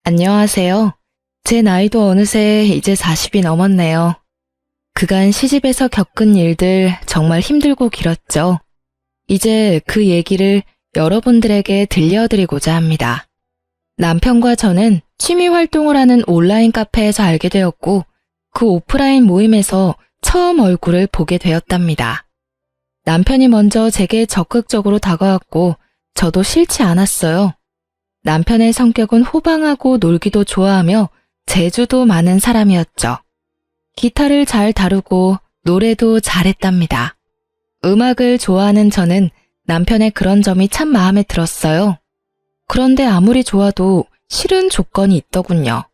안녕하세요. 제 나이도 어느새 이제 40이 넘었네요. 그간 시집에서 겪은 일들 정말 힘들고 길었죠. 이제 그 얘기를 여러분들에게 들려드리고자 합니다. 남편과 저는 취미 활동을 하는 온라인 카페에서 알게 되었고, 그 오프라인 모임에서 처음 얼굴을 보게 되었답니다. 남편이 먼저 제게 적극적으로 다가왔고, 저도 싫지 않았어요. 남편의 성격은 호방하고 놀기도 좋아하며 재주도 많은 사람이었죠. 기타를 잘 다루고 노래도 잘했답니다. 음악을 좋아하는 저는 남편의 그런 점이 참 마음에 들었어요. 그런데 아무리 좋아도 싫은 조건이 있더군요.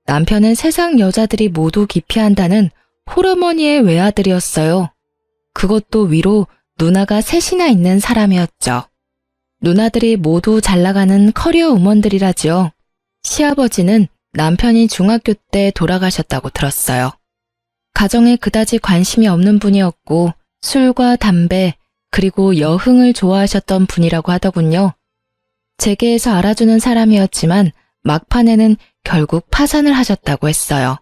남편은 세상 여자들이 모두 기피한다는 홀어머니의 외아들이었어요. 그것도 위로 누나가 셋이나 있는 사람이었죠. 누나들이 모두 잘나가는 커리어 우먼들이라지요. 시아버지는 남편이 중학교 때 돌아가셨다고 들었어요. 가정에 그다지 관심이 없는 분이었고 술과 담배 그리고 여흥을 좋아하셨던 분이라고 하더군요. 재계에서 알아주는 사람이었지만 막판에는 결국 파산을 하셨다고 했어요.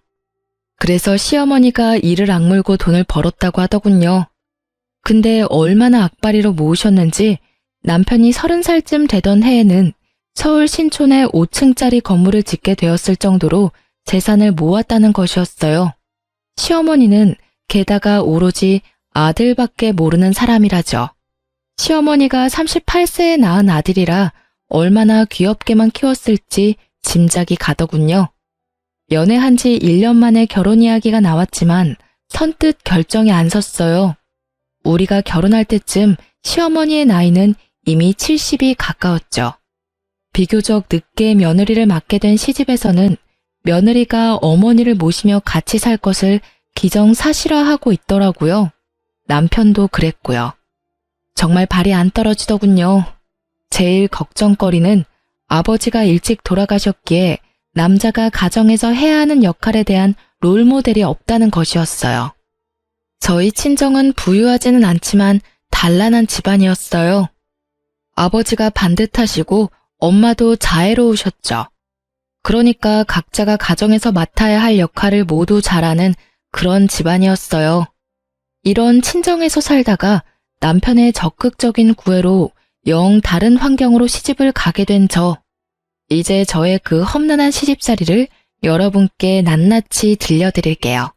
그래서 시어머니가 이를 악물고 돈을 벌었다고 하더군요. 근데 얼마나 악바리로 모으셨는지 남편이 30살쯤 되던 해에는 서울 신촌에 5층짜리 건물을 짓게 되었을 정도로 재산을 모았다는 것이었어요. 시어머니는 게다가 오로지 아들밖에 모르는 사람이라죠. 시어머니가 38세에 낳은 아들이라 얼마나 귀엽게만 키웠을지 짐작이 가더군요. 연애한 지 1년 만에 결혼 이야기가 나왔지만 선뜻 결정이 안 섰어요. 우리가 결혼할 때쯤 시어머니의 나이는 이미 70이 가까웠죠. 비교적 늦게 며느리를 맡게 된 시집에서는 며느리가 어머니를 모시며 같이 살 것을 기정사실화하고 있더라고요. 남편도 그랬고요. 정말 발이 안 떨어지더군요. 제일 걱정거리는 아버지가 일찍 돌아가셨기에 남자가 가정에서 해야 하는 역할에 대한 롤모델이 없다는 것이었어요. 저희 친정은 부유하지는 않지만 단란한 집안이었어요. 아버지가 반듯하시고 엄마도 자애로우셨죠. 그러니까 각자가 가정에서 맡아야 할 역할을 모두 잘하는 그런 집안이었어요. 이런 친정에서 살다가 남편의 적극적인 구애로 영 다른 환경으로 시집을 가게 된 저. 이제 저의 그 험난한 시집살이를 여러분께 낱낱이 들려드릴게요.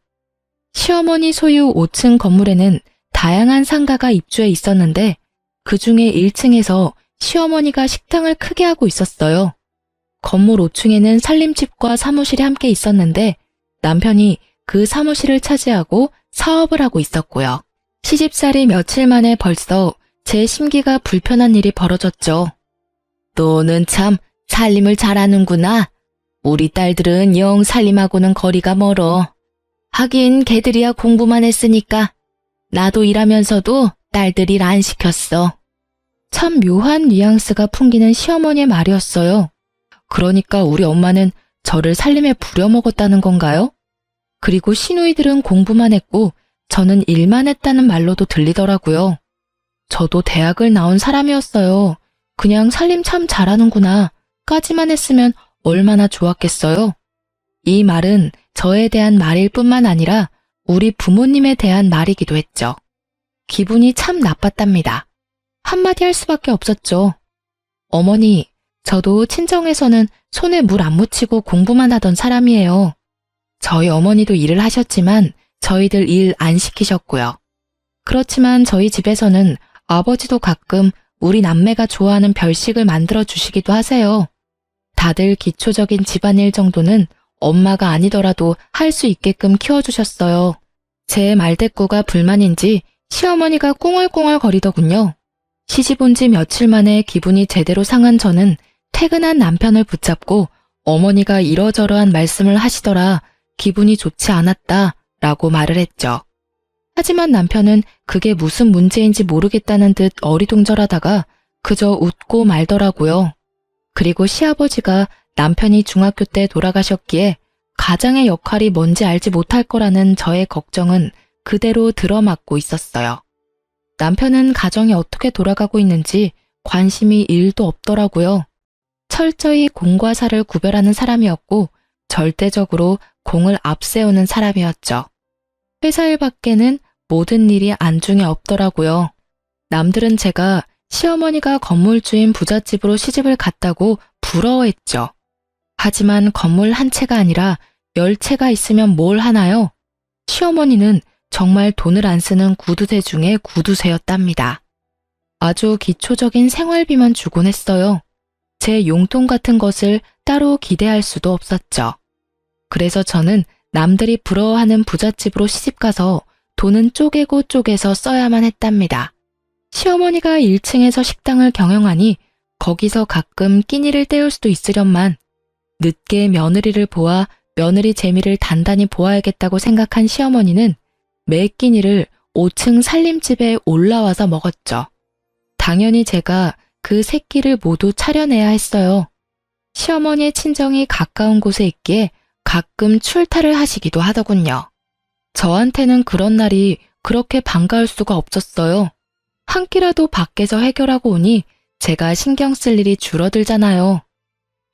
시어머니 소유 5층 건물에는 다양한 상가가 입주해 있었는데 그 중에 1층에서 시어머니가 식당을 크게 하고 있었어요. 건물 5층에는 살림집과 사무실이 함께 있었는데 남편이 그 사무실을 차지하고 사업을 하고 있었고요. 시집살이 며칠 만에 벌써 제 심기가 불편한 일이 벌어졌죠. 너는 참 살림을 잘하는구나. 우리 딸들은 영 살림하고는 거리가 멀어. 하긴 걔들이야 공부만 했으니까. 나도 일하면서도 딸들 일 안 시켰어. 참 묘한 뉘앙스가 풍기는 시어머니의 말이었어요. 그러니까 우리 엄마는 저를 살림에 부려먹었다는 건가요? 그리고 시누이들은 공부만 했고 저는 일만 했다는 말로도 들리더라고요. 저도 대학을 나온 사람이었어요. 그냥 살림 참 잘하는구나 까지만 했으면 얼마나 좋았겠어요. 이 말은 저에 대한 말일 뿐만 아니라 우리 부모님에 대한 말이기도 했죠. 기분이 참 나빴답니다. 한마디 할 수밖에 없었죠. 어머니, 저도 친정에서는 손에 물 안 묻히고 공부만 하던 사람이에요. 저희 어머니도 일을 하셨지만 저희들 일 안 시키셨고요. 그렇지만 저희 집에서는 아버지도 가끔 우리 남매가 좋아하는 별식을 만들어 주시기도 하세요. 다들 기초적인 집안일 정도는 엄마가 아니더라도 할 수 있게끔 키워주셨어요. 제 말대꾸가 불만인지 시어머니가 꽁얼꽁얼 거리더군요. 시집 온 지 며칠 만에 기분이 제대로 상한 저는 퇴근한 남편을 붙잡고 어머니가 이러저러한 말씀을 하시더라 기분이 좋지 않았다 라고 말을 했죠. 하지만 남편은 그게 무슨 문제인지 모르겠다는 듯 어리둥절하다가 그저 웃고 말더라고요. 그리고 시아버지가 남편이 중학교 때 돌아가셨기에 가장의 역할이 뭔지 알지 못할 거라는 저의 걱정은 그대로 들어맞고 있었어요. 남편은 가정이 어떻게 돌아가고 있는지 관심이 1도 없더라고요. 철저히 공과 사를 구별하는 사람이었고 절대적으로 공을 앞세우는 사람이었죠. 회사 일 밖에는 모든 일이 안중에 없더라고요. 남들은 제가 시어머니가 건물주인 부잣집으로 시집을 갔다고 부러워했죠. 하지만 건물 한 채가 아니라 10채가 있으면 뭘 하나요? 시어머니는 정말 돈을 안 쓰는 구두쇠 중에 구두쇠였답니다. 아주 기초적인 생활비만 주곤 했어요. 제 용돈 같은 것을 따로 기대할 수도 없었죠. 그래서 저는 남들이 부러워하는 부잣집으로 시집가서 돈은 쪼개고 쪼개서 써야만 했답니다. 시어머니가 1층에서 식당을 경영하니 거기서 가끔 끼니를 때울 수도 있으련만 늦게 며느리를 보아 며느리 재미를 단단히 보아야겠다고 생각한 시어머니는 매 끼니를 5층 살림집에 올라와서 먹었죠. 당연히 제가 그 세 끼를 모두 차려내야 했어요. 시어머니의 친정이 가까운 곳에 있기에 가끔 출타를 하시기도 하더군요. 저한테는 그런 날이 그렇게 반가울 수가 없었어요. 한 끼라도 밖에서 해결하고 오니 제가 신경 쓸 일이 줄어들잖아요.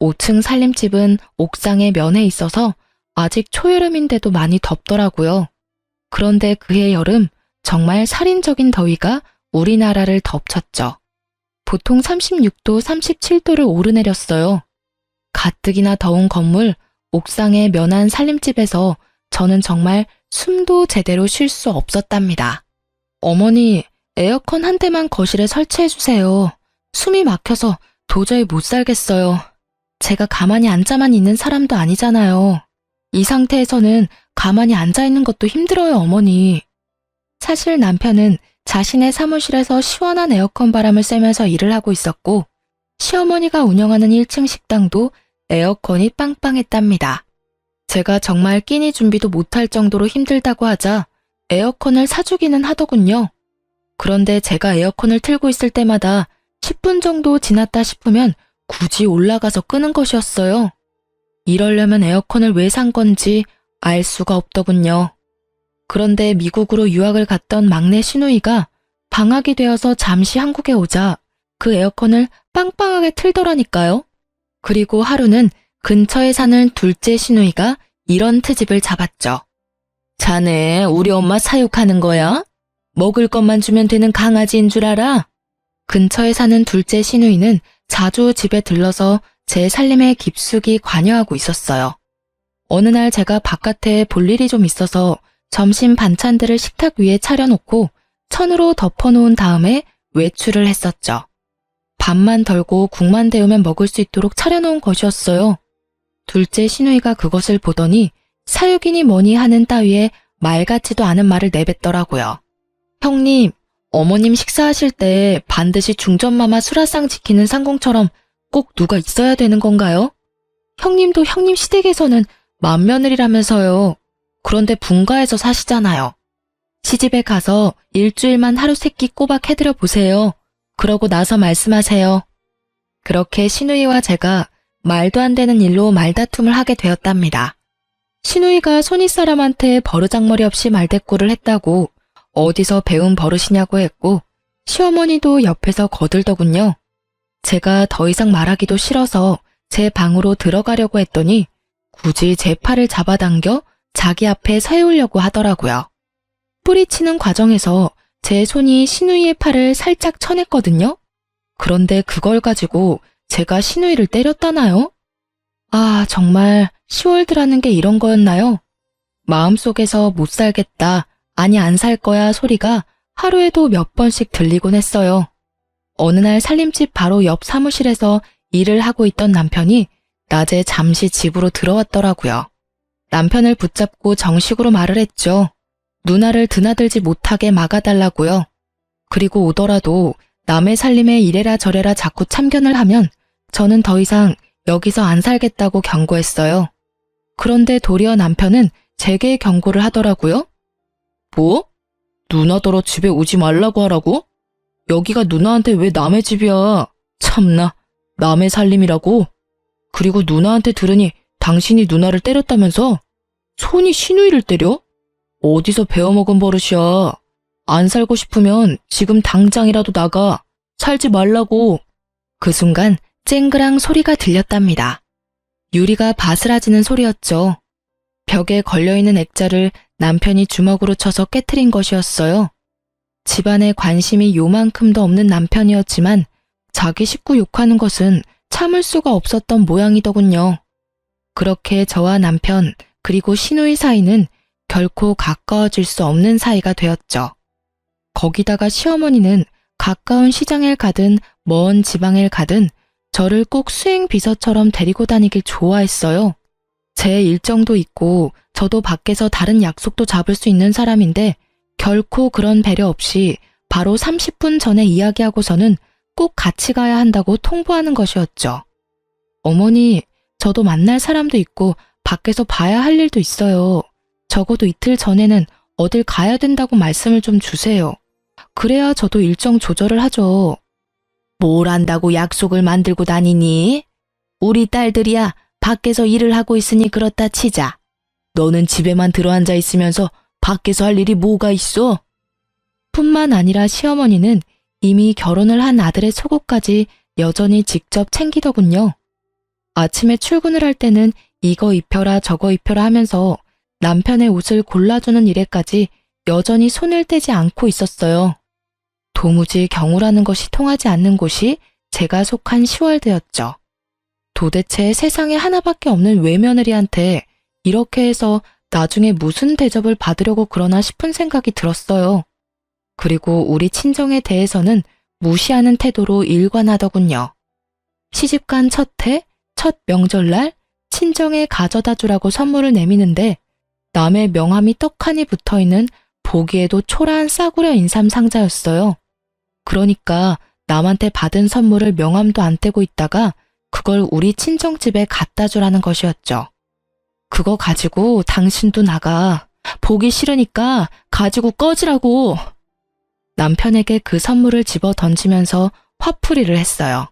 5층 살림집은 옥상에 면에 있어서 아직 초여름인데도 많이 덥더라고요. 그런데 그해 여름 정말 살인적인 더위가 우리나라를 덮쳤죠. 보통 36도, 37도를 오르내렸어요. 가뜩이나 더운 건물, 옥상의 면한 살림집에서 저는 정말 숨도 제대로 쉴 수 없었답니다. 어머니, 에어컨 한 대만 거실에 설치해주세요. 숨이 막혀서 도저히 못 살겠어요. 제가 가만히 앉아만 있는 사람도 아니잖아요. 이 상태에서는 가만히 앉아있는 것도 힘들어요, 어머니. 사실 남편은 자신의 사무실에서 시원한 에어컨 바람을 쐬면서 일을 하고 있었고 시어머니가 운영하는 1층 식당도 에어컨이 빵빵했답니다. 제가 정말 끼니 준비도 못할 정도로 힘들다고 하자 에어컨을 사주기는 하더군요. 그런데 제가 에어컨을 틀고 있을 때마다 10분 정도 지났다 싶으면 굳이 올라가서 끄는 것이었어요. 이러려면 에어컨을 왜 산 건지 알 수가 없더군요. 그런데 미국으로 유학을 갔던 막내 시누이가 방학이 되어서 잠시 한국에 오자 그 에어컨을 빵빵하게 틀더라니까요. 그리고 하루는 근처에 사는 둘째 시누이가 이런 트집을 잡았죠. 자네 우리 엄마 사육하는 거야? 먹을 것만 주면 되는 강아지인 줄 알아? 근처에 사는 둘째 시누이는 자주 집에 들러서 제 살림에 깊숙이 관여하고 있었어요. 어느 날 제가 바깥에 볼 일이 좀 있어서 점심 반찬들을 식탁 위에 차려놓고 천으로 덮어놓은 다음에 외출을 했었죠. 밥만 덜고 국만 데우면 먹을 수 있도록 차려놓은 것이었어요. 둘째 시누이가 그것을 보더니 사육이니 뭐니 하는 따위에 말 같지도 않은 말을 내뱉더라고요. 형님, 어머님 식사하실 때 반드시 중전마마 수라상 지키는 상공처럼 꼭 누가 있어야 되는 건가요? 형님도 형님 시댁에서는 맏며느리라면서요. 그런데 분가에서 사시잖아요. 시집에 가서 일주일만 하루 세 끼 꼬박 해드려 보세요. 그러고 나서 말씀하세요. 그렇게 시누이와 제가 말도 안 되는 일로 말다툼을 하게 되었답니다. 시누이가 손윗사람한테 버르장머리 없이 말대꾸를 했다고 어디서 배운 버릇이냐고 했고 시어머니도 옆에서 거들더군요. 제가 더 이상 말하기도 싫어서 제 방으로 들어가려고 했더니 굳이 제 팔을 잡아당겨 자기 앞에 세우려고 하더라고요. 뿌리치는 과정에서 제 손이 시누이의 팔을 살짝 쳐냈거든요. 그런데 그걸 가지고 제가 시누이를 때렸다나요? 아, 정말 10월드라는 게 이런 거였나요? 마음속에서 못 살겠다, 아니 안 살 거야 소리가 하루에도 몇 번씩 들리곤 했어요. 어느 날 살림집 바로 옆 사무실에서 일을 하고 있던 남편이 낮에 잠시 집으로 들어왔더라고요. 남편을 붙잡고 정식으로 말을 했죠. 누나를 드나들지 못하게 막아달라고요. 그리고 오더라도 남의 살림에 이래라 저래라 자꾸 참견을 하면 저는 더 이상 여기서 안 살겠다고 경고했어요. 그런데 도리어 남편은 제게 경고를 하더라고요. 뭐? 누나더러 집에 오지 말라고 하라고? 여기가 누나한테 왜 남의 집이야? 참나, 남의 살림이라고? 그리고 누나한테 들으니 당신이 누나를 때렸다면서? 손이 시누이를 때려? 어디서 배워먹은 버릇이야. 안 살고 싶으면 지금 당장이라도 나가. 살지 말라고. 그 순간 쨍그랑 소리가 들렸답니다. 유리가 바스라지는 소리였죠. 벽에 걸려있는 액자를 남편이 주먹으로 쳐서 깨트린 것이었어요. 집안에 관심이 요만큼도 없는 남편이었지만 자기 식구 욕하는 것은 참을 수가 없었던 모양이더군요. 그렇게 저와 남편 그리고 시누이 사이는 결코 가까워질 수 없는 사이가 되었죠. 거기다가 시어머니는 가까운 시장에 가든 먼 지방에 가든 저를 꼭 수행 비서처럼 데리고 다니길 좋아했어요. 제 일정도 있고 저도 밖에서 다른 약속도 잡을 수 있는 사람인데 결코 그런 배려 없이 바로 30분 전에 이야기하고서는 꼭 같이 가야 한다고 통보하는 것이었죠. 어머니, 저도 만날 사람도 있고 밖에서 봐야 할 일도 있어요. 적어도 이틀 전에는 어딜 가야 된다고 말씀을 좀 주세요. 그래야 저도 일정 조절을 하죠. 뭘 안다고 약속을 만들고 다니니? 우리 딸들이야 밖에서 일을 하고 있으니 그렇다 치자. 너는 집에만 들어앉아 있으면서 밖에서 할 일이 뭐가 있어? 뿐만 아니라 시어머니는 이미 결혼을 한 아들의 속옷까지 여전히 직접 챙기더군요. 아침에 출근을 할 때는 이거 입혀라 저거 입혀라 하면서 남편의 옷을 골라주는 일에까지 여전히 손을 떼지 않고 있었어요. 도무지 경우라는 것이 통하지 않는 곳이 제가 속한 시월드였죠. 도대체 세상에 하나밖에 없는 외며느리한테 이렇게 해서 나중에 무슨 대접을 받으려고 그러나 싶은 생각이 들었어요. 그리고 우리 친정에 대해서는 무시하는 태도로 일관하더군요. 시집간 첫 해, 첫 명절날 친정에 가져다 주라고 선물을 내미는데 남의 명함이 떡하니 붙어있는 보기에도 초라한 싸구려 인삼 상자였어요. 그러니까 남한테 받은 선물을 명함도 안 떼고 있다가 그걸 우리 친정집에 갖다 주라는 것이었죠. 그거 가지고 당신도 나가. 보기 싫으니까 가지고 꺼지라고. 남편에게 그 선물을 집어 던지면서 화풀이를 했어요.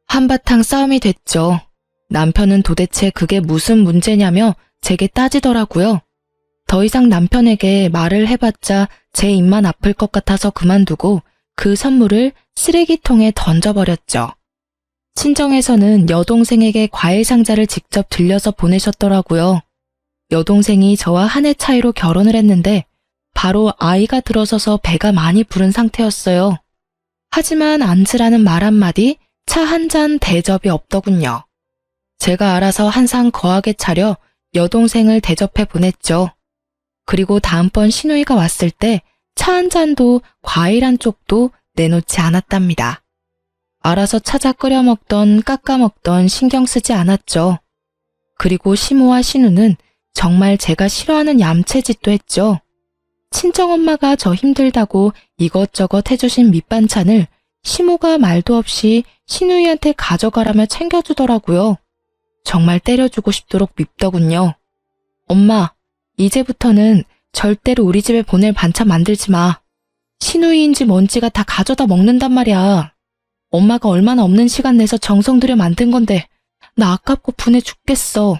한바탕 싸움이 됐죠. 남편은 도대체 그게 무슨 문제냐며 제게 따지더라고요. 더 이상 남편에게 말을 해봤자 제 입만 아플 것 같아서 그만두고 그 선물을 쓰레기통에 던져버렸죠. 친정에서는 여동생에게 과일 상자를 직접 들려서 보내셨더라고요. 여동생이 저와 한 해 차이로 결혼을 했는데 바로 아이가 들어서서 배가 많이 부른 상태였어요. 하지만 앉으라는 말 한마디, 차 한 잔 대접이 없더군요. 제가 알아서 한 상 거하게 차려 여동생을 대접해 보냈죠. 그리고 다음번 시누이가 왔을 때 차 한 잔도 과일 한 쪽도 내놓지 않았답니다. 알아서 찾아 끓여 먹던 깎아 먹던 신경 쓰지 않았죠. 그리고 시모와 시누는 정말 제가 싫어하는 얌체짓도 했죠. 친정엄마가 저 힘들다고 이것저것 해주신 밑반찬을 시모가 말도 없이 시누이한테 가져가라며 챙겨주더라고요. 정말 때려주고 싶도록 밉더군요. 엄마, 이제부터는 절대로 우리 집에 보낼 반찬 만들지 마. 시누이인지 뭔지가 다 가져다 먹는단 말이야. 엄마가 얼마나 없는 시간 내서 정성 들여 만든 건데 나 아깝고 분해 죽겠어.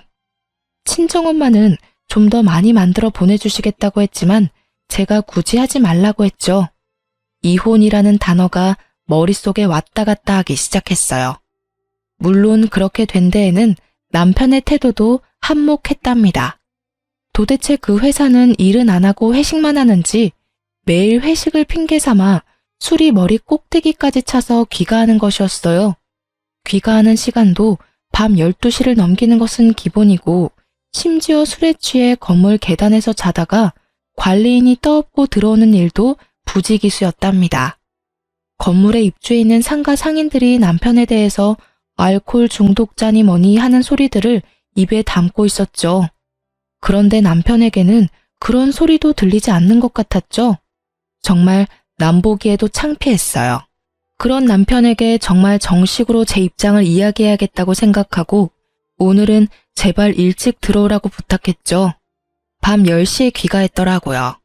친정엄마는 좀 더 많이 만들어 보내주시겠다고 했지만 제가 굳이 하지 말라고 했죠. 이혼이라는 단어가 머릿속에 왔다 갔다 하기 시작했어요. 물론 그렇게 된 데에는 남편의 태도도 한몫했답니다. 도대체 그 회사는 일은 안 하고 회식만 하는지 매일 회식을 핑계 삼아 술이 머리 꼭대기까지 차서 귀가하는 것이었어요. 귀가하는 시간도 밤 12시를 넘기는 것은 기본이고 심지어 술에 취해 건물 계단에서 자다가 관리인이 떠엎고 들어오는 일도 부지기수였답니다. 건물에 입주해 있는 상가 상인들이 남편에 대해서 알코올 중독자니 뭐니 하는 소리들을 입에 담고 있었죠. 그런데 남편에게는 그런 소리도 들리지 않는 것 같았죠. 정말 남 보기에도 창피했어요. 그런 남편에게 정말 정식으로 제 입장을 이야기해야겠다고 생각하고 오늘은 제발 일찍 들어오라고 부탁했죠. 밤 10시에 귀가했더라고요.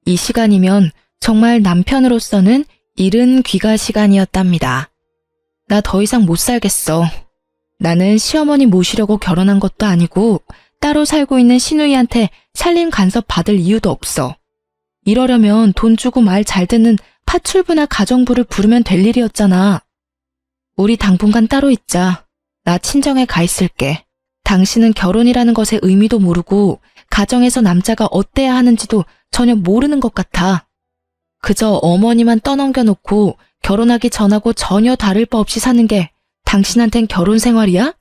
이 시간이면 정말 남편으로서는 이른 귀가 시간이었답니다. 나 더 이상 못 살겠어. 나는 시어머니 모시려고 결혼한 것도 아니고 따로 살고 있는 시누이한테 살림 간섭 받을 이유도 없어. 이러려면 돈 주고 말 잘 듣는 파출부나 가정부를 부르면 될 일이었잖아. 우리 당분간 따로 있자. 나 친정에 가 있을게. 당신은 결혼이라는 것의 의미도 모르고 가정에서 남자가 어때야 하는지도 전혀 모르는 것 같아. 그저 어머니만 떠넘겨 놓고 결혼하기 전하고 전혀 다를 바 없이 사는 게 당신한텐 결혼 생활이야?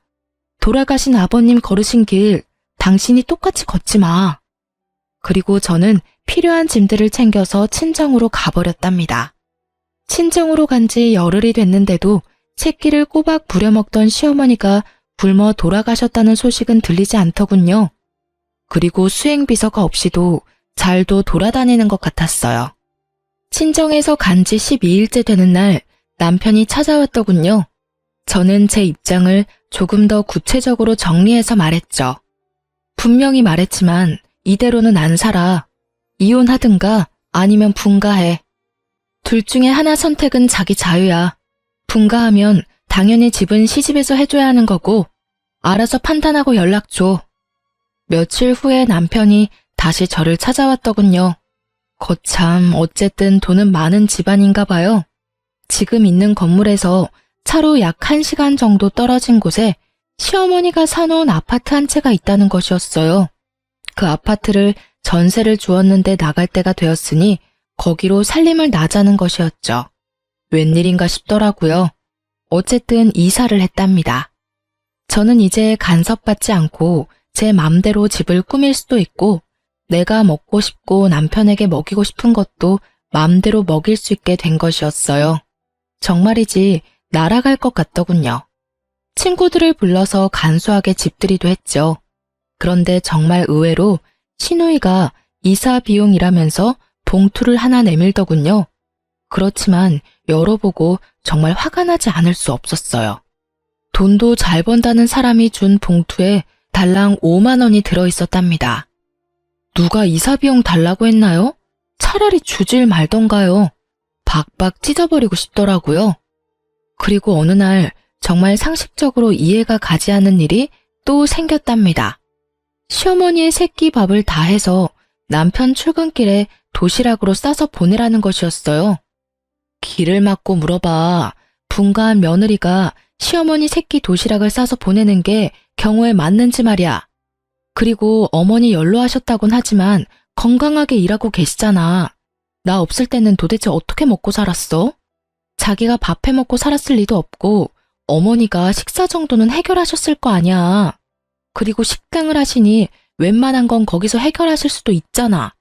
돌아가신 아버님 걸으신 길 당신이 똑같이 걷지 마. 그리고 저는 필요한 짐들을 챙겨서 친정으로 가버렸답니다. 친정으로 간 지 열흘이 됐는데도 새끼를 꼬박 부려먹던 시어머니가 굶어 돌아가셨다는 소식은 들리지 않더군요. 그리고 수행비서가 없이도 잘도 돌아다니는 것 같았어요. 친정에서 간 지 12일째 되는 날 남편이 찾아왔더군요. 저는 제 입장을 조금 더 구체적으로 정리해서 말했죠. 분명히 말했지만 이대로는 안 살아. 이혼하든가 아니면 분가해. 둘 중에 하나 선택은 자기 자유야. 분가하면 당연히 집은 시집에서 해줘야 하는 거고 알아서 판단하고 연락 줘. 며칠 후에 남편이 다시 저를 찾아왔더군요. 거참 어쨌든 돈은 많은 집안인가 봐요. 지금 있는 건물에서 차로 약 1시간 정도 떨어진 곳에 시어머니가 사놓은 아파트 한 채가 있다는 것이었어요. 그 아파트를 전세를 주었는데 나갈 때가 되었으니 거기로 살림을 나자는 것이었죠. 웬일인가 싶더라고요. 어쨌든 이사를 했답니다. 저는 이제 간섭받지 않고 제 맘대로 집을 꾸밀 수도 있고 내가 먹고 싶고 남편에게 먹이고 싶은 것도 맘대로 먹일 수 있게 된 것이었어요. 정말이지 날아갈 것 같더군요. 친구들을 불러서 간소하게 집들이도 했죠. 그런데 정말 의외로 시누이가 이사 비용이라면서 봉투를 하나 내밀더군요. 그렇지만 열어보고 정말 화가 나지 않을 수 없었어요. 돈도 잘 번다는 사람이 준 봉투에 달랑 5만 원이 들어있었답니다. 누가 이사 비용 달라고 했나요? 차라리 주질 말던가요. 박박 찢어버리고 싶더라고요. 그리고 어느 날 정말 상식적으로 이해가 가지 않는 일이 또 생겼답니다. 시어머니의 새끼 밥을 다 해서 남편 출근길에 도시락으로 싸서 보내라는 것이었어요. 길을 막고 물어봐. 분가한 며느리가 시어머니 새끼 도시락을 싸서 보내는 게 경우에 맞는지 말이야. 그리고 어머니 연로하셨다곤 하지만 건강하게 일하고 계시잖아. 나 없을 때는 도대체 어떻게 먹고 살았어? 자기가 밥 해먹고 살았을 리도 없고 어머니가 식사 정도는 해결하셨을 거 아니야. 그리고 식당을 하시니 웬만한 건 거기서 해결하실 수도 있잖아.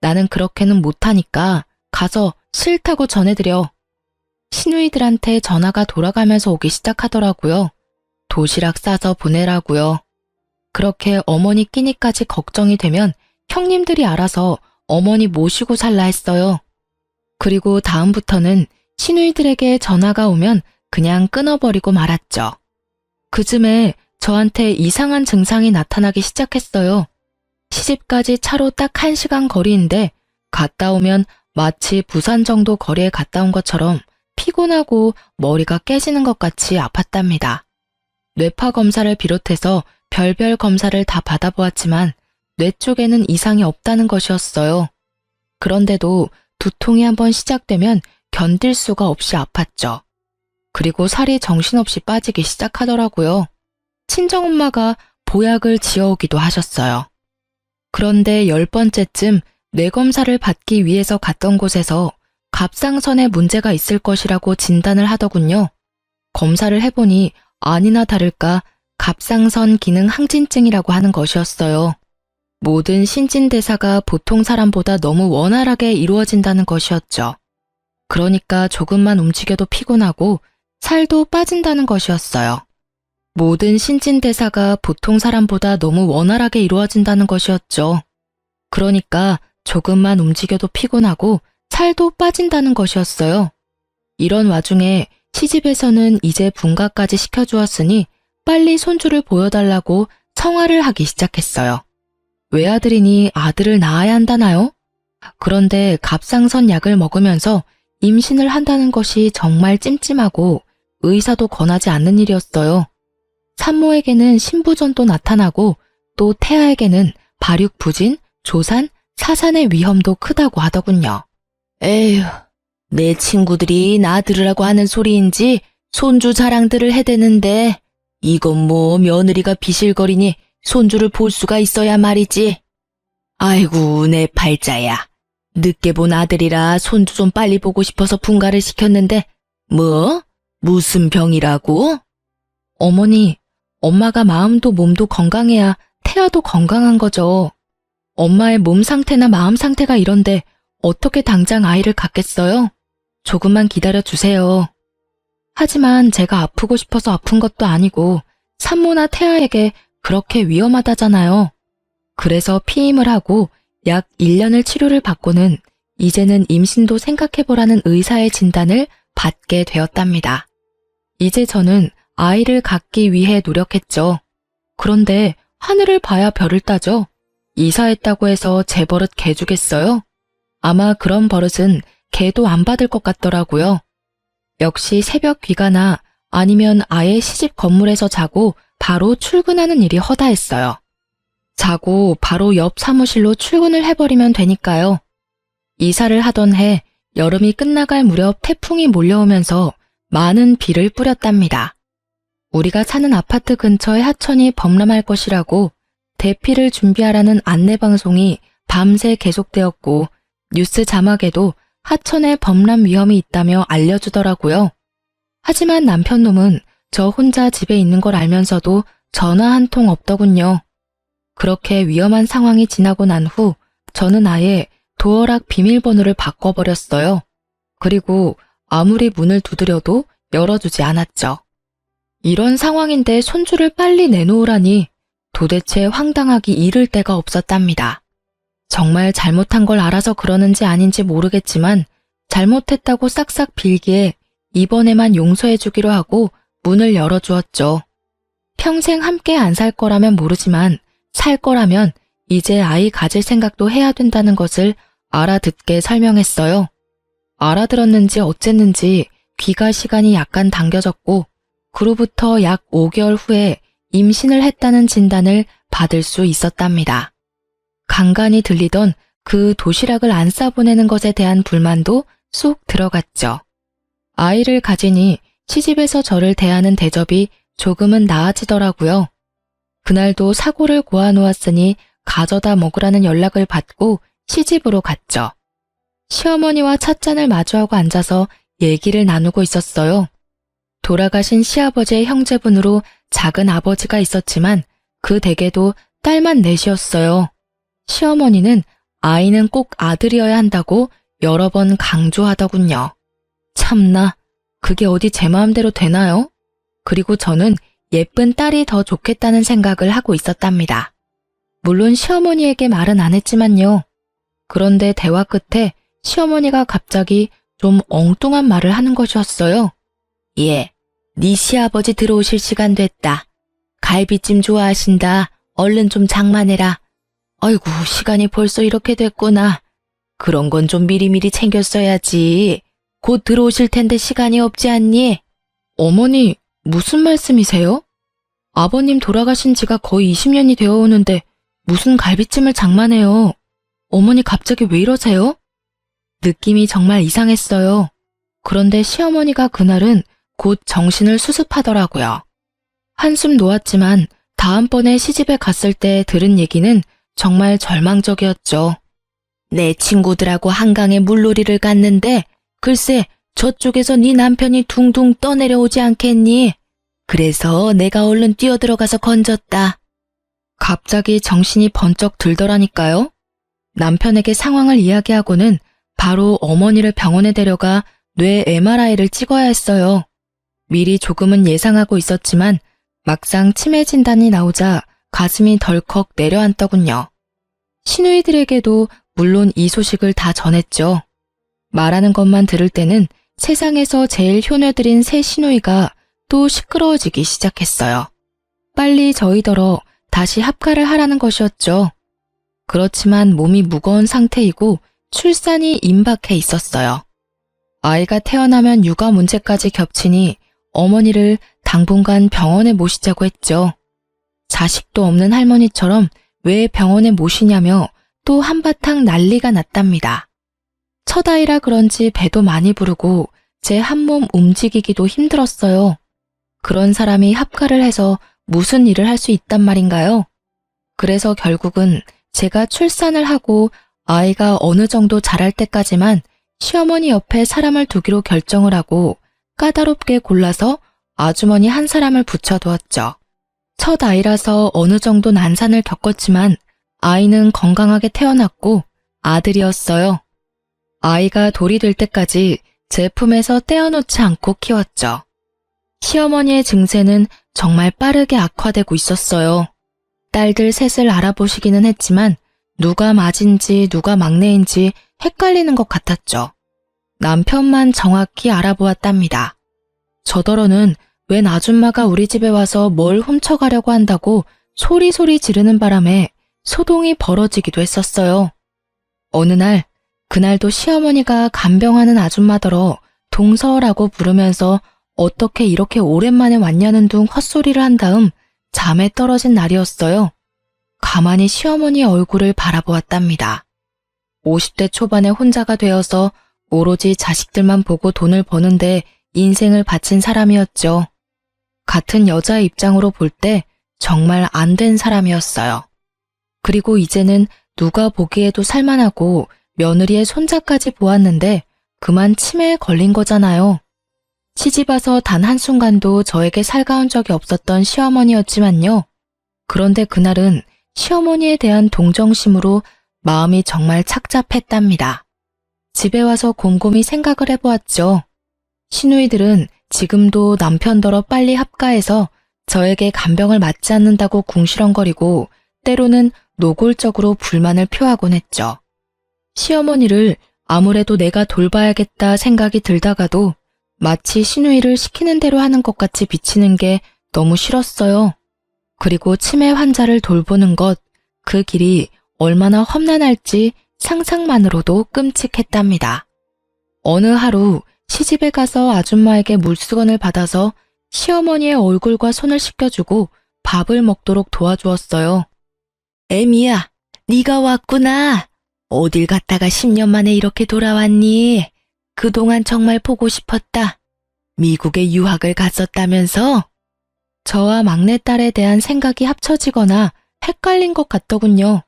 나는 그렇게는 못하니까 가서 싫다고 전해드려. 시누이들한테 전화가 돌아가면서 오기 시작하더라고요. 도시락 싸서 보내라고요. 그렇게 어머니 끼니까지 걱정이 되면 형님들이 알아서 어머니 모시고 살라 했어요. 그리고 다음부터는 시누이들에게 전화가 오면 그냥 끊어버리고 말았죠. 그쯤에 저한테 이상한 증상이 나타나기 시작했어요. 시집까지 차로 딱 1시간 거리인데 갔다 오면 마치 부산 정도 거리에 갔다 온 것처럼 피곤하고 머리가 깨지는 것 같이 아팠답니다. 뇌파 검사를 비롯해서 별별 검사를 다 받아보았지만 뇌 쪽에는 이상이 없다는 것이었어요. 그런데도 두통이 한번 시작되면 견딜 수가 없이 아팠죠. 그리고 살이 정신없이 빠지기 시작하더라고요. 친정엄마가 보약을 지어오기도 하셨어요. 그런데 10번째쯤 뇌검사를 받기 위해서 갔던 곳에서 갑상선에 문제가 있을 것이라고 진단을 하더군요. 검사를 해보니 아니나 다를까 갑상선 기능 항진증이라고 하는 것이었어요. 모든 신진대사가 보통 사람보다 너무 원활하게 이루어진다는 것이었죠. 그러니까 조금만 움직여도 피곤하고 살도 빠진다는 것이었어요. 모든 신진대사가 보통 사람보다 너무 원활하게 이루어진다는 것이었죠. 그러니까 조금만 움직여도 피곤하고 살도 빠진다는 것이었어요. 이런 와중에 시집에서는 이제 분가까지 시켜주었으니 빨리 손주를 보여달라고 성화를 하기 시작했어요. 외아들이니 아들을 낳아야 한다나요? 그런데 갑상선 약을 먹으면서 임신을 한다는 것이 정말 찜찜하고 의사도 권하지 않는 일이었어요. 산모에게는 신부전도 나타나고 또 태아에게는 발육부진, 조산, 사산의 위험도 크다고 하더군요. 에휴, 내 친구들이 나 들으라고 하는 소리인지 손주 자랑들을 해대는데 이건 뭐 며느리가 비실거리니 손주를 볼 수가 있어야 말이지. 아이고 내 팔자야. 늦게 본 아들이라 손주 좀 빨리 보고 싶어서 분가를 시켰는데 뭐? 무슨 병이라고? 어머니, 엄마가 마음도 몸도 건강해야 태아도 건강한 거죠. 엄마의 몸 상태나 마음 상태가 이런데 어떻게 당장 아이를 갖겠어요? 조금만 기다려 주세요. 하지만 제가 아프고 싶어서 아픈 것도 아니고 산모나 태아에게 그렇게 위험하다잖아요. 그래서 피임을 하고 약 1년을 치료를 받고는 이제는 임신도 생각해보라는 의사의 진단을 받게 되었답니다. 이제 저는 아이를 갖기 위해 노력했죠. 그런데 하늘을 봐야 별을 따죠. 이사했다고 해서 제 버릇 개 주겠어요? 아마 그런 버릇은 개도 안 받을 것 같더라고요. 역시 새벽 귀가나 아니면 아예 시집 건물에서 자고 바로 출근하는 일이 허다했어요. 자고 바로 옆 사무실로 출근을 해버리면 되니까요. 이사를 하던 해 여름이 끝나갈 무렵 태풍이 몰려오면서 많은 비를 뿌렸답니다. 우리가 사는 아파트 근처에 하천이 범람할 것이라고 대피를 준비하라는 안내방송이 밤새 계속되었고 뉴스 자막에도 하천에 범람 위험이 있다며 알려주더라고요. 하지만 남편놈은 저 혼자 집에 있는 걸 알면서도 전화 한 통 없더군요. 그렇게 위험한 상황이 지나고 난 후 저는 아예 도어락 비밀번호를 바꿔버렸어요. 그리고 아무리 문을 두드려도 열어주지 않았죠. 이런 상황인데 손주를 빨리 내놓으라니 도대체 황당하기 이를 데가 없었답니다. 정말 잘못한 걸 알아서 그러는지 아닌지 모르겠지만 잘못했다고 싹싹 빌기에 이번에만 용서해주기로 하고 문을 열어주었죠. 평생 함께 안 살 거라면 모르지만 살 거라면 이제 아이 가질 생각도 해야 된다는 것을 알아듣게 설명했어요. 알아들었는지 어쨌는지 귀가 시간이 약간 당겨졌고 그로부터 약 5개월 후에 임신을 했다는 진단을 받을 수 있었답니다. 간간히 들리던 그 도시락을 안 싸보내는 것에 대한 불만도 쏙 들어갔죠. 아이를 가지니 시집에서 저를 대하는 대접이 조금은 나아지더라고요. 그날도 사고를 고아놓았으니 가져다 먹으라는 연락을 받고 시집으로 갔죠. 시어머니와 찻잔을 마주하고 앉아서 얘기를 나누고 있었어요. 돌아가신 시아버지의 형제분으로 작은 아버지가 있었지만 그 댁에도 딸만 넷이었어요. 시어머니는 아이는 꼭 아들이어야 한다고 여러 번 강조하더군요. 참나, 그게 어디 제 마음대로 되나요? 그리고 저는 예쁜 딸이 더 좋겠다는 생각을 하고 있었답니다. 물론 시어머니에게 말은 안 했지만요. 그런데 대화 끝에 시어머니가 갑자기 좀 엉뚱한 말을 하는 것이었어요. 예, 네 시아버지 들어오실 시간 됐다. 갈비찜 좋아하신다. 얼른 좀 장만해라. 아이고, 시간이 벌써 이렇게 됐구나. 그런 건 좀 미리미리 챙겼어야지. 곧 들어오실 텐데 시간이 없지 않니? 어머니, 무슨 말씀이세요? 아버님 돌아가신 지가 거의 20년이 되어 오는데 무슨 갈비찜을 장만해요. 어머니 갑자기 왜 이러세요? 느낌이 정말 이상했어요. 그런데 시어머니가 그날은 곧 정신을 수습하더라고요. 한숨 놓았지만 다음번에 시집에 갔을 때 들은 얘기는 정말 절망적이었죠. 내 친구들하고 한강에 물놀이를 갔는데 글쎄 저쪽에서 네 남편이 둥둥 떠내려오지 않겠니? 그래서 내가 얼른 뛰어들어가서 건졌다. 갑자기 정신이 번쩍 들더라니까요. 남편에게 상황을 이야기하고는 바로 어머니를 병원에 데려가 뇌 MRI를 찍어야 했어요. 미리 조금은 예상하고 있었지만 막상 치매 진단이 나오자 가슴이 덜컥 내려앉더군요. 시누이들에게도 물론 이 소식을 다 전했죠. 말하는 것만 들을 때는 세상에서 제일 효녀들인 새 시누이가 또 시끄러워지기 시작했어요. 빨리 저희더러 다시 합가를 하라는 것이었죠. 그렇지만 몸이 무거운 상태이고 출산이 임박해 있었어요. 아이가 태어나면 육아 문제까지 겹치니 어머니를 당분간 병원에 모시자고 했죠. 자식도 없는 할머니처럼 왜 병원에 모시냐며 또 한바탕 난리가 났답니다. 첫 아이라 그런지 배도 많이 부르고 제 한 몸 움직이기도 힘들었어요. 그런 사람이 합가를 해서 무슨 일을 할 수 있단 말인가요? 그래서 결국은 제가 출산을 하고 아이가 어느 정도 자랄 때까지만 시어머니 옆에 사람을 두기로 결정을 하고 까다롭게 골라서 아주머니 한 사람을 붙여두었죠. 첫 아이라서 어느 정도 난산을 겪었지만 아이는 건강하게 태어났고 아들이었어요. 아이가 돌이 될 때까지 제 품에서 떼어놓지 않고 키웠죠. 시어머니의 증세는 정말 빠르게 악화되고 있었어요. 딸들 셋을 알아보시기는 했지만 누가 맏인지 누가 막내인지 헷갈리는 것 같았죠. 남편만 정확히 알아보았답니다. 저더러는 웬 아줌마가 우리 집에 와서 뭘 훔쳐가려고 한다고 소리소리 지르는 바람에 소동이 벌어지기도 했었어요. 어느 날, 그날도 시어머니가 간병하는 아줌마더러 동서라고 부르면서 어떻게 이렇게 오랜만에 왔냐는 둥 헛소리를 한 다음 잠에 떨어진 날이었어요. 가만히 시어머니의 얼굴을 바라보았답니다. 50대 초반에 혼자가 되어서 오로지 자식들만 보고 돈을 버는데 인생을 바친 사람이었죠. 같은 여자의 입장으로 볼 때 정말 안 된 사람이었어요. 그리고 이제는 누가 보기에도 살만하고 며느리의 손자까지 보았는데 그만 치매에 걸린 거잖아요. 시집와서 단 한순간도 저에게 살가운 적이 없었던 시어머니였지만요. 그런데 그날은 시어머니에 대한 동정심으로 마음이 정말 착잡했답니다. 집에 와서 곰곰이 생각을 해보았죠. 시누이들은 지금도 남편더러 빨리 합가해서 저에게 간병을 맞지 않는다고 궁시렁거리고 때로는 노골적으로 불만을 표하곤 했죠. 시어머니를 아무래도 내가 돌봐야겠다 생각이 들다가도 마치 시누이를 시키는 대로 하는 것 같이 비치는 게 너무 싫었어요. 그리고 치매 환자를 돌보는 것, 그 길이 얼마나 험난할지 상상만으로도 끔찍했답니다. 어느 하루 시집에 가서 아줌마에게 물수건을 받아서 시어머니의 얼굴과 손을 씻겨주고 밥을 먹도록 도와주었어요. 애미야, 네가 왔구나. 어딜 갔다가 10년 만에 이렇게 돌아왔니? 그동안 정말 보고 싶었다. 미국에 유학을 갔었다면서? 저와 막내딸에 대한 생각이 합쳐지거나 헷갈린 것 같더군요.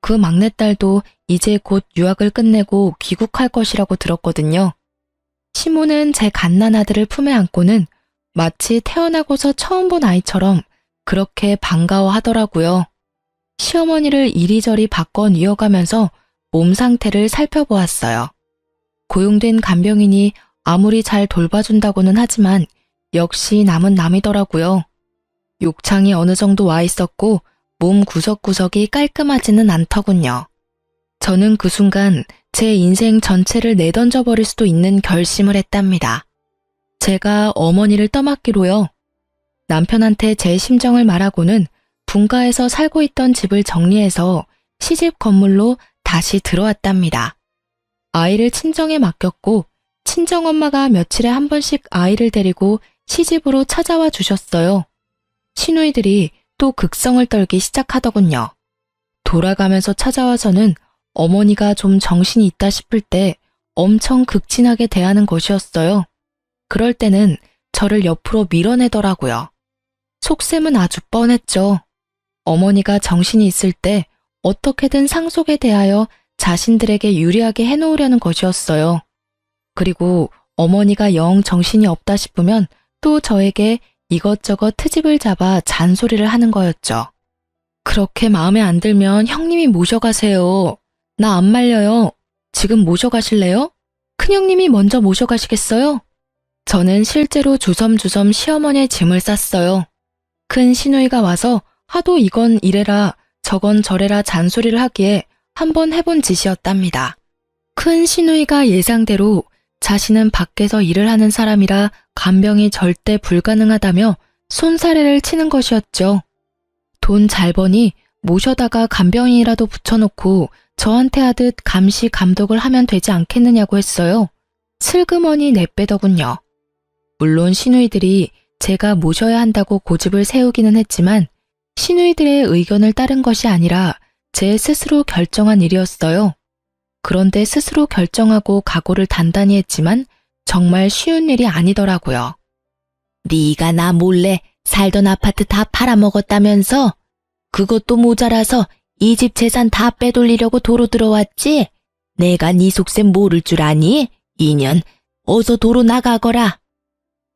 그 막내딸도 이제 곧 유학을 끝내고 귀국할 것이라고 들었거든요. 시모는 제 갓난 아들을 품에 안고는 마치 태어나고서 처음 본 아이처럼 그렇게 반가워하더라고요. 시어머니를 이리저리 바꿔 뉘어가면서 몸 상태를 살펴보았어요. 고용된 간병인이 아무리 잘 돌봐준다고는 하지만 역시 남은 남이더라고요. 욕창이 어느 정도 와 있었고 몸 구석구석이 깔끔하지는 않더군요. 저는 그 순간 제 인생 전체를 내던져 버릴 수도 있는 결심을 했답니다. 제가 어머니를 떠맡기로요. 남편한테 제 심정을 말하고는 분가에서 살고 있던 집을 정리해서 시집 건물로 다시 들어왔답니다. 아이를 친정에 맡겼고 친정엄마가 며칠에 한 번씩 아이를 데리고 시집으로 찾아와 주셨어요. 시누이들이 또 극성을 떨기 시작하더군요. 돌아가면서 찾아와서는 어머니가 좀 정신이 있다 싶을 때 엄청 극진하게 대하는 것이었어요. 그럴 때는 저를 옆으로 밀어내더라고요. 속셈은 아주 뻔했죠. 어머니가 정신이 있을 때 어떻게든 상속에 대하여 자신들에게 유리하게 해놓으려는 것이었어요. 그리고 어머니가 영 정신이 없다 싶으면 또 저에게 이것저것 트집을 잡아 잔소리를 하는 거였죠. 그렇게 마음에 안 들면 형님이 모셔가세요. 나 안 말려요. 지금 모셔가실래요? 큰형님이 먼저 모셔가시겠어요? 저는 실제로 주섬주섬 시어머니의 짐을 쌌어요. 큰 시누이가 와서 하도 이건 이래라 저건 저래라 잔소리를 하기에 한번 해본 짓이었답니다. 큰 시누이가 예상대로 자신은 밖에서 일을 하는 사람이라 간병이 절대 불가능하다며 손사래를 치는 것이었죠. 돈 잘 버니 모셔다가 간병인이라도 붙여놓고 저한테 하듯 감시 감독을 하면 되지 않겠느냐고 했어요. 슬그머니 내빼더군요. 물론 시누이들이 제가 모셔야 한다고 고집을 세우기는 했지만 시누이들의 의견을 따른 것이 아니라 제 스스로 결정한 일이었어요. 그런데 스스로 결정하고 각오를 단단히 했지만 정말 쉬운 일이 아니더라고요. 네가 나 몰래 살던 아파트 다 팔아먹었다면서? 그것도 모자라서 이 집 재산 다 빼돌리려고 도로 들어왔지? 내가 네 속셈 모를 줄 아니? 인연, 어서 도로 나가거라.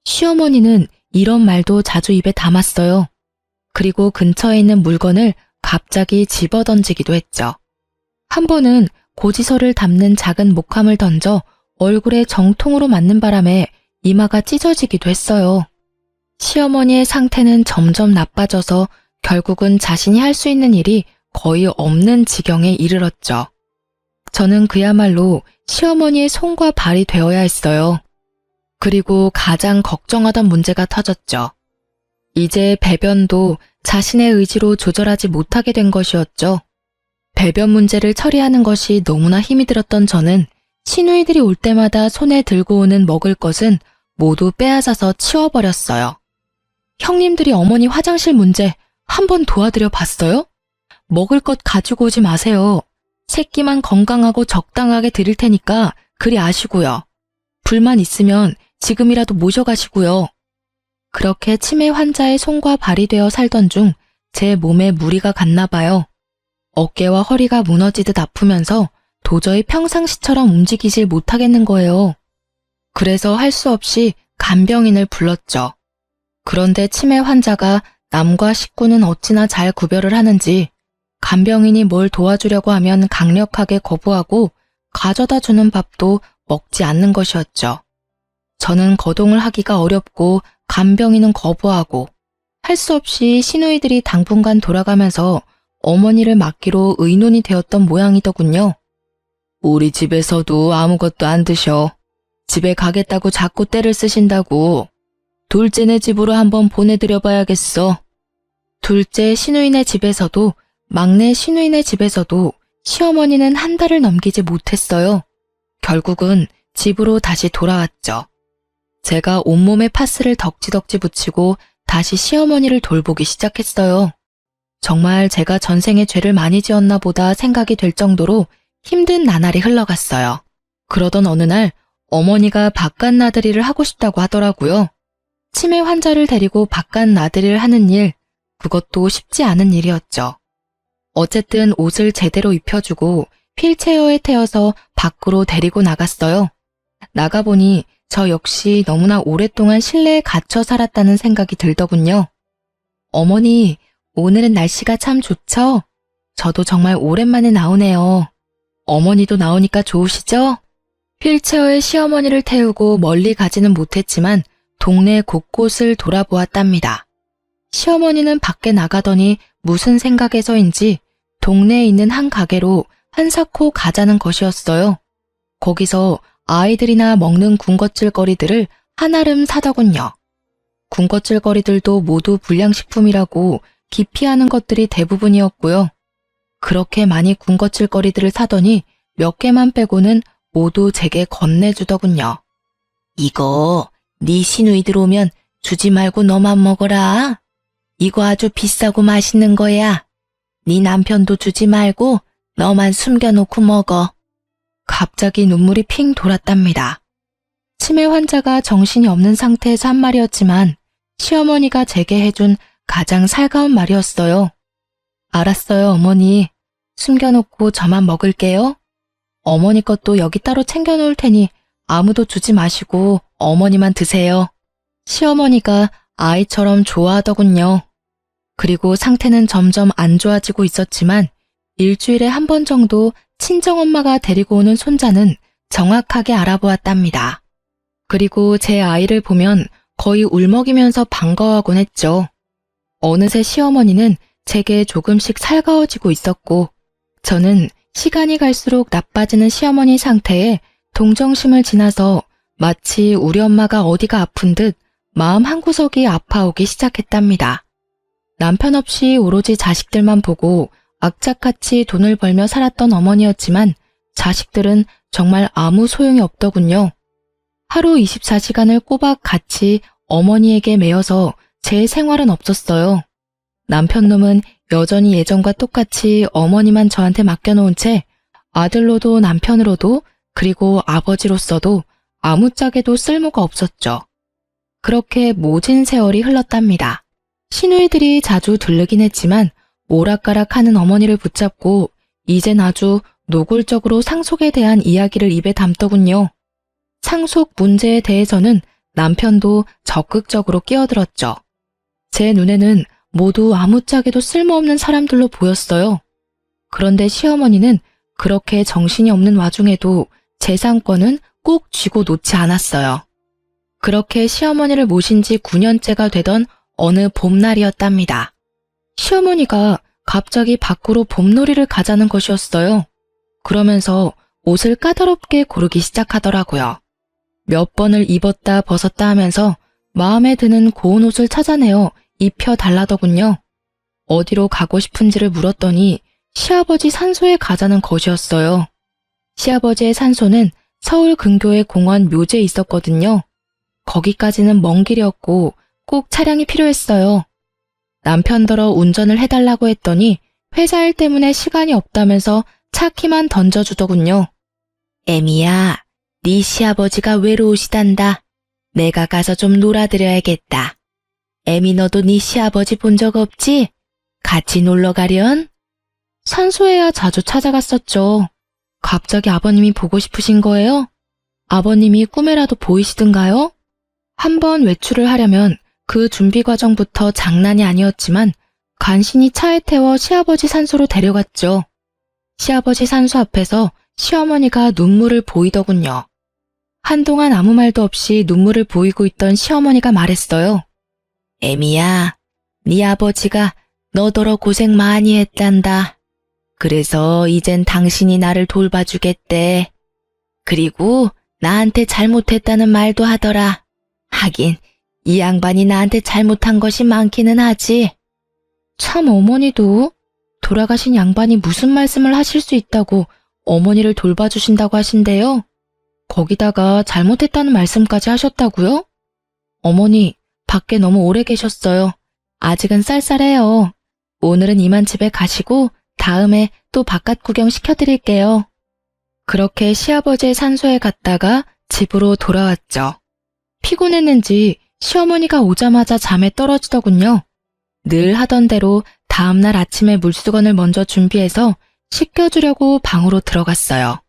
시어머니는 이런 말도 자주 입에 담았어요. 그리고 근처에 있는 물건을 갑자기 집어던지기도 했죠. 한 번은 고지서를 담는 작은 목함을 던져 얼굴에 정통으로 맞는 바람에 이마가 찢어지기도 했어요. 시어머니의 상태는 점점 나빠져서 결국은 자신이 할 수 있는 일이 거의 없는 지경에 이르렀죠. 저는 그야말로 시어머니의 손과 발이 되어야 했어요. 그리고 가장 걱정하던 문제가 터졌죠. 이제 배변도 자신의 의지로 조절하지 못하게 된 것이었죠. 배변 문제를 처리하는 것이 너무나 힘이 들었던 저는 시누이들이 올 때마다 손에 들고 오는 먹을 것은 모두 빼앗아서 치워버렸어요. 형님들이 어머니 화장실 문제 한번 도와드려 봤어요? 먹을 것 가지고 오지 마세요. 새끼만 건강하고 적당하게 드릴 테니까 그리 아시고요. 불만 있으면 지금이라도 모셔가시고요. 그렇게 치매 환자의 손과 발이 되어 살던 중 제 몸에 무리가 갔나 봐요. 어깨와 허리가 무너지듯 아프면서 도저히 평상시처럼 움직이질 못하겠는 거예요. 그래서 할 수 없이 간병인을 불렀죠. 그런데 치매 환자가 남과 식구는 어찌나 잘 구별을 하는지 간병인이 뭘 도와주려고 하면 강력하게 거부하고 가져다 주는 밥도 먹지 않는 것이었죠. 저는 거동을 하기가 어렵고 간병인은 거부하고 할 수 없이 시누이들이 당분간 돌아가면서 어머니를 맡기로 의논이 되었던 모양이더군요. 우리 집에서도 아무것도 안 드셔. 집에 가겠다고 자꾸 떼를 쓰신다고. 둘째네 집으로 한번 보내드려 봐야겠어. 둘째 시누이네 집에서도 막내 시누이네 집에서도 시어머니는 한 달을 넘기지 못했어요. 결국은 집으로 다시 돌아왔죠. 제가 온몸에 파스를 덕지덕지 붙이고 다시 시어머니를 돌보기 시작했어요. 정말 제가 전생에 죄를 많이 지었나 보다 생각이 될 정도로 힘든 나날이 흘러갔어요. 그러던 어느 날 어머니가 바깥 나들이를 하고 싶다고 하더라고요. 치매 환자를 데리고 바깥 나들이를 하는 일, 그것도 쉽지 않은 일이었죠. 어쨌든 옷을 제대로 입혀주고 휠체어에 태워서 밖으로 데리고 나갔어요. 나가보니 저 역시 너무나 오랫동안 실내에 갇혀 살았다는 생각이 들더군요. 어머니, 오늘은 날씨가 참 좋죠? 저도 정말 오랜만에 나오네요. 어머니도 나오니까 좋으시죠? 휠체어에 시어머니를 태우고 멀리 가지는 못했지만 동네 곳곳을 돌아보았답니다. 시어머니는 밖에 나가더니 무슨 생각에서인지 동네에 있는 한 가게로 한사코 가자는 것이었어요. 거기서 아이들이나 먹는 군것질거리들을 한아름 사더군요. 군것질거리들도 모두 불량식품이라고 기피하는 것들이 대부분이었고요. 그렇게 많이 군것질거리들을 사더니 몇 개만 빼고는 모두 제게 건네주더군요. 이거 네 시누이들 오면 주지 말고 너만 먹어라. 이거 아주 비싸고 맛있는 거야. 네 남편도 주지 말고 너만 숨겨놓고 먹어. 갑자기 눈물이 핑 돌았답니다. 치매 환자가 정신이 없는 상태에서 한 말이었지만 시어머니가 제게 해준 가장 살가운 말이었어요. 알았어요, 어머니. 숨겨놓고 저만 먹을게요. 어머니 것도 여기 따로 챙겨놓을 테니 아무도 주지 마시고 어머니만 드세요. 시어머니가 아이처럼 좋아하더군요. 그리고 상태는 점점 안 좋아지고 있었지만 일주일에 한 번 정도 친정엄마가 데리고 오는 손자는 정확하게 알아보았답니다. 그리고 제 아이를 보면 거의 울먹이면서 반가워하곤 했죠. 어느새 시어머니는 제게 조금씩 살가워지고 있었고 저는 시간이 갈수록 나빠지는 시어머니 상태에 동정심을 지나서 마치 우리 엄마가 어디가 아픈 듯 마음 한구석이 아파오기 시작했답니다. 남편 없이 오로지 자식들만 보고 악착같이 돈을 벌며 살았던 어머니였지만 자식들은 정말 아무 소용이 없더군요. 하루 24시간을 꼬박 같이 어머니에게 매여서 제 생활은 없었어요. 남편놈은 여전히 예전과 똑같이 어머니만 저한테 맡겨놓은 채 아들로도 남편으로도 그리고 아버지로서도 아무짝에도 쓸모가 없었죠. 그렇게 모진 세월이 흘렀답니다. 시누이들이 자주 들르긴 했지만 오락가락하는 어머니를 붙잡고 이젠 아주 노골적으로 상속에 대한 이야기를 입에 담더군요. 상속 문제에 대해서는 남편도 적극적으로 끼어들었죠. 제 눈에는 모두 아무짝에도 쓸모없는 사람들로 보였어요. 그런데 시어머니는 그렇게 정신이 없는 와중에도 재산권은 꼭 쥐고 놓지 않았어요. 그렇게 시어머니를 모신 지 9년째가 되던 어느 봄날이었답니다. 시어머니가 갑자기 밖으로 봄놀이를 가자는 것이었어요. 그러면서 옷을 까다롭게 고르기 시작하더라고요. 몇 번을 입었다 벗었다 하면서 마음에 드는 고운 옷을 찾아내어 입혀달라더군요. 어디로 가고 싶은지를 물었더니 시아버지 산소에 가자는 것이었어요. 시아버지의 산소는 서울 근교의 공원 묘지에 있었거든요. 거기까지는 먼 길이었고 꼭 차량이 필요했어요. 남편더러 운전을 해달라고 했더니 회사 일 때문에 시간이 없다면서 차 키만 던져주더군요. 애미야, 네 시아버지가 외로우시단다. 내가 가서 좀 놀아드려야겠다. 애미 너도 네 시아버지 본 적 없지? 같이 놀러 가련? 산소에야 자주 찾아갔었죠. 갑자기 아버님이 보고 싶으신 거예요? 아버님이 꿈에라도 보이시든가요? 한번 외출을 하려면 그 준비 과정부터 장난이 아니었지만 간신히 차에 태워 시아버지 산소로 데려갔죠. 시아버지 산소 앞에서 시어머니가 눈물을 보이더군요. 한동안 아무 말도 없이 눈물을 보이고 있던 시어머니가 말했어요. 애미야, 네 아버지가 너더러 고생 많이 했단다. 그래서 이젠 당신이 나를 돌봐주겠대. 그리고 나한테 잘못했다는 말도 하더라. 하긴 이 양반이 나한테 잘못한 것이 많기는 하지. 참 어머니도 돌아가신 양반이 무슨 말씀을 하실 수 있다고 어머니를 돌봐주신다고 하신대요. 거기다가 잘못했다는 말씀까지 하셨다고요? 어머니, 밖에 너무 오래 계셨어요. 아직은 쌀쌀해요. 오늘은 이만 집에 가시고 다음에 또 바깥 구경 시켜드릴게요. 그렇게 시아버지의 산소에 갔다가 집으로 돌아왔죠. 피곤했는지 시어머니가 오자마자 잠에 떨어지더군요. 늘 하던 대로 다음날 아침에 물수건을 먼저 준비해서 씻겨주려고 방으로 들어갔어요.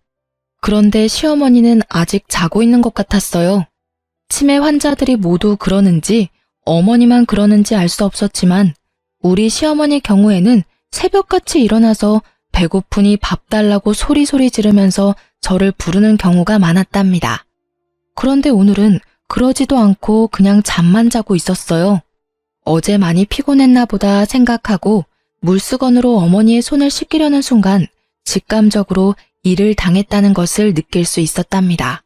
그런데 시어머니는 아직 자고 있는 것 같았어요. 치매 환자들이 모두 그러는지 어머니만 그러는지 알 수 없었지만 우리 시어머니 경우에는 새벽같이 일어나서 배고프니 밥 달라고 소리소리 지르면서 저를 부르는 경우가 많았답니다. 그런데 오늘은 그러지도 않고 그냥 잠만 자고 있었어요. 어제 많이 피곤했나 보다 생각하고 물수건으로 어머니의 손을 씻기려는 순간 직감적으로 일을 당했다는 것을 느낄 수 있었답니다.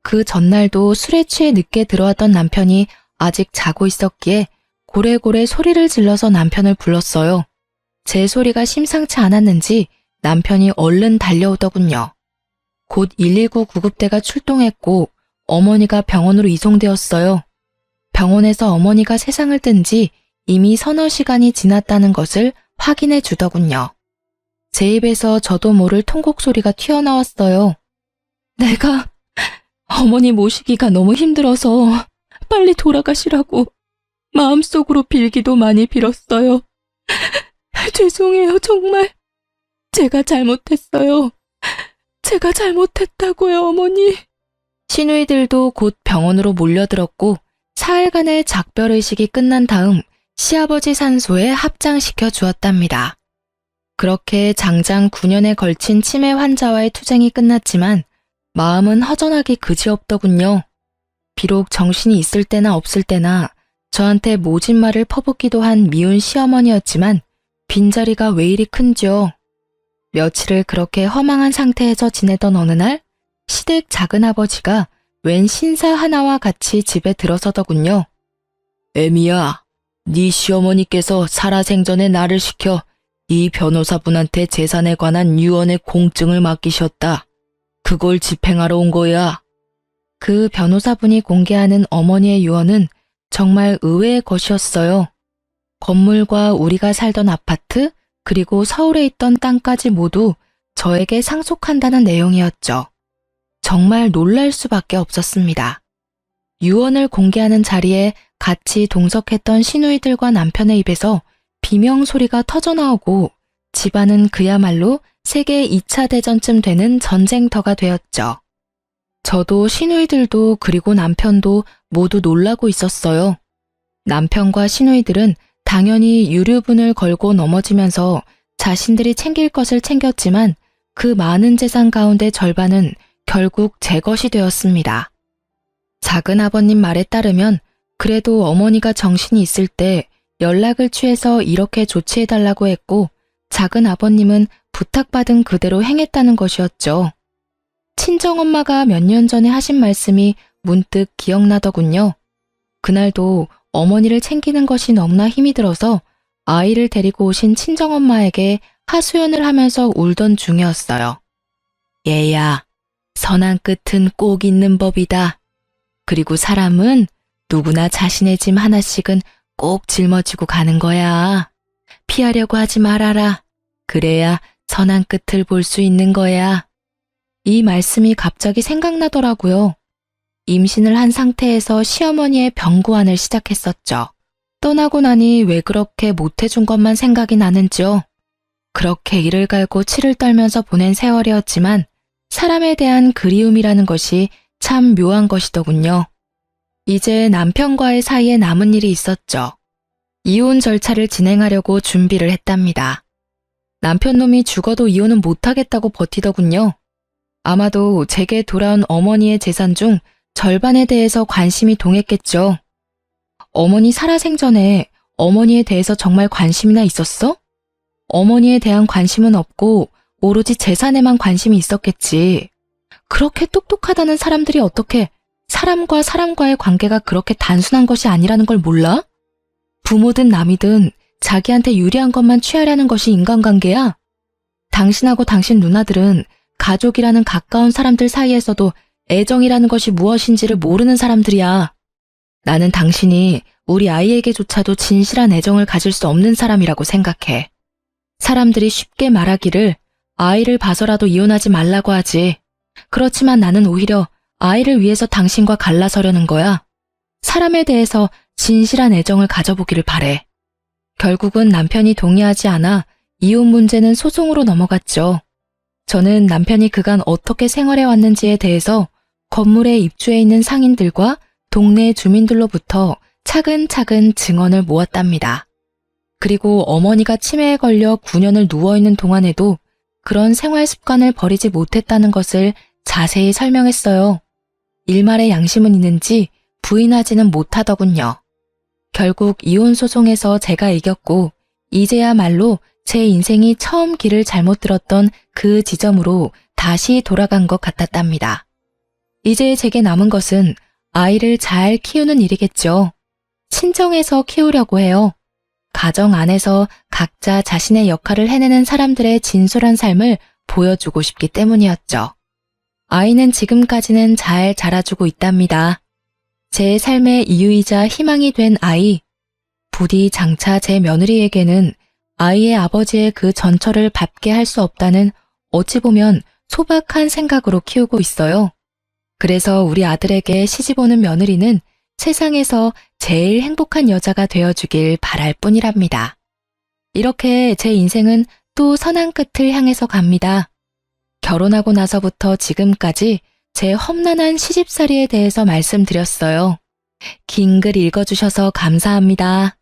그 전날도 술에 취해 늦게 들어왔던 남편이 아직 자고 있었기에 고래고래 소리를 질러서 남편을 불렀어요. 제 소리가 심상치 않았는지 남편이 얼른 달려오더군요. 곧 119 구급대가 출동했고 어머니가 병원으로 이송되었어요. 병원에서 어머니가 세상을 뜬 지 이미 서너 시간이 지났다는 것을 확인해 주더군요. 제 입에서 저도 모를 통곡 소리가 튀어나왔어요. 내가 어머니 모시기가 너무 힘들어서 빨리 돌아가시라고 마음속으로 빌기도 많이 빌었어요. 죄송해요, 정말. 제가 잘못했어요. 제가 잘못했다고요, 어머니. 시누이들도 곧 병원으로 몰려들었고 사흘간의 작별의식이 끝난 다음 시아버지 산소에 합장시켜 주었답니다. 그렇게 장장 9년에 걸친 치매 환자와의 투쟁이 끝났지만 마음은 허전하기 그지없더군요. 비록 정신이 있을 때나 없을 때나 저한테 모진 말을 퍼붓기도 한 미운 시어머니였지만 빈자리가 왜 이리 큰지요. 며칠을 그렇게 허망한 상태에서 지내던 어느 날 시댁 작은아버지가 웬 신사 하나와 같이 집에 들어서더군요. 애미야, 네 시어머니께서 살아생전에 나를 시켜 이 변호사분한테 재산에 관한 유언의 공증을 맡기셨다. 그걸 집행하러 온 거야. 그 변호사분이 공개하는 어머니의 유언은 정말 의외의 것이었어요. 건물과 우리가 살던 아파트, 그리고 서울에 있던 땅까지 모두 저에게 상속한다는 내용이었죠. 정말 놀랄 수밖에 없었습니다. 유언을 공개하는 자리에 같이 동석했던 시누이들과 남편의 입에서 비명 소리가 터져나오고 집안은 그야말로 세계 2차 대전쯤 되는 전쟁터가 되었죠. 저도 시누이들도 그리고 남편도 모두 놀라고 있었어요. 남편과 시누이들은 당연히 유류분을 걸고 넘어지면서 자신들이 챙길 것을 챙겼지만 그 많은 재산 가운데 절반은 결국 제 것이 되었습니다. 작은 아버님 말에 따르면 그래도 어머니가 정신이 있을 때 연락을 취해서 이렇게 조치해달라고 했고 작은 아버님은 부탁받은 그대로 행했다는 것이었죠. 친정엄마가 몇 년 전에 하신 말씀이 문득 기억나더군요. 그날도 어머니를 챙기는 것이 너무나 힘이 들어서 아이를 데리고 오신 친정엄마에게 하소연을 하면서 울던 중이었어요. 얘야, 선한 끝은 꼭 있는 법이다. 그리고 사람은 누구나 자신의 짐 하나씩은 꼭 짊어지고 가는 거야. 피하려고 하지 말아라. 그래야 선한 끝을 볼 수 있는 거야. 이 말씀이 갑자기 생각나더라고요. 임신을 한 상태에서 시어머니의 병구안을 시작했었죠. 떠나고 나니 왜 그렇게 못해준 것만 생각이 나는지요. 그렇게 이를 갈고 치를 떨면서 보낸 세월이었지만 사람에 대한 그리움이라는 것이 참 묘한 것이더군요. 이제 남편과의 사이에 남은 일이 있었죠. 이혼 절차를 진행하려고 준비를 했답니다. 남편 놈이 죽어도 이혼은 못하겠다고 버티더군요. 아마도 제게 돌아온 어머니의 재산 중 절반에 대해서 관심이 동했겠죠. 어머니 살아생전에 어머니에 대해서 정말 관심이나 있었어? 어머니에 대한 관심은 없고 오로지 재산에만 관심이 있었겠지. 그렇게 똑똑하다는 사람들이 어떻게 사람과 사람과의 관계가 그렇게 단순한 것이 아니라는 걸 몰라? 부모든 남이든 자기한테 유리한 것만 취하려는 것이 인간관계야. 당신하고 당신 누나들은 가족이라는 가까운 사람들 사이에서도 애정이라는 것이 무엇인지를 모르는 사람들이야. 나는 당신이 우리 아이에게조차도 진실한 애정을 가질 수 없는 사람이라고 생각해. 사람들이 쉽게 말하기를 아이를 봐서라도 이혼하지 말라고 하지. 그렇지만 나는 오히려 아이를 위해서 당신과 갈라서려는 거야. 사람에 대해서 진실한 애정을 가져보기를 바래. 결국은 남편이 동의하지 않아 이혼 문제는 소송으로 넘어갔죠. 저는 남편이 그간 어떻게 생활해왔는지에 대해서 건물에 입주해 있는 상인들과 동네 주민들로부터 차근차근 증언을 모았답니다. 그리고 어머니가 치매에 걸려 9년을 누워있는 동안에도 그런 생활 습관을 버리지 못했다는 것을 자세히 설명했어요. 일말의 양심은 있는지 부인하지는 못하더군요. 결국 이혼 소송에서 제가 이겼고 이제야말로 제 인생이 처음 길을 잘못 들었던 그 지점으로 다시 돌아간 것 같았답니다. 이제 제게 남은 것은 아이를 잘 키우는 일이겠죠. 친정에서 키우려고 해요. 가정 안에서 각자 자신의 역할을 해내는 사람들의 진솔한 삶을 보여주고 싶기 때문이었죠. 아이는 지금까지는 잘 자라주고 있답니다. 제 삶의 이유이자 희망이 된 아이. 부디 장차 제 며느리에게는 아이의 아버지의 그 전처를 밟게 할 수 없다는 어찌 보면 소박한 생각으로 키우고 있어요. 그래서 우리 아들에게 시집오는 며느리는 세상에서 제일 행복한 여자가 되어주길 바랄 뿐이랍니다. 이렇게 제 인생은 또 선한 끝을 향해서 갑니다. 결혼하고 나서부터 지금까지 제 험난한 시집살이에 대해서 말씀드렸어요. 긴 글 읽어주셔서 감사합니다.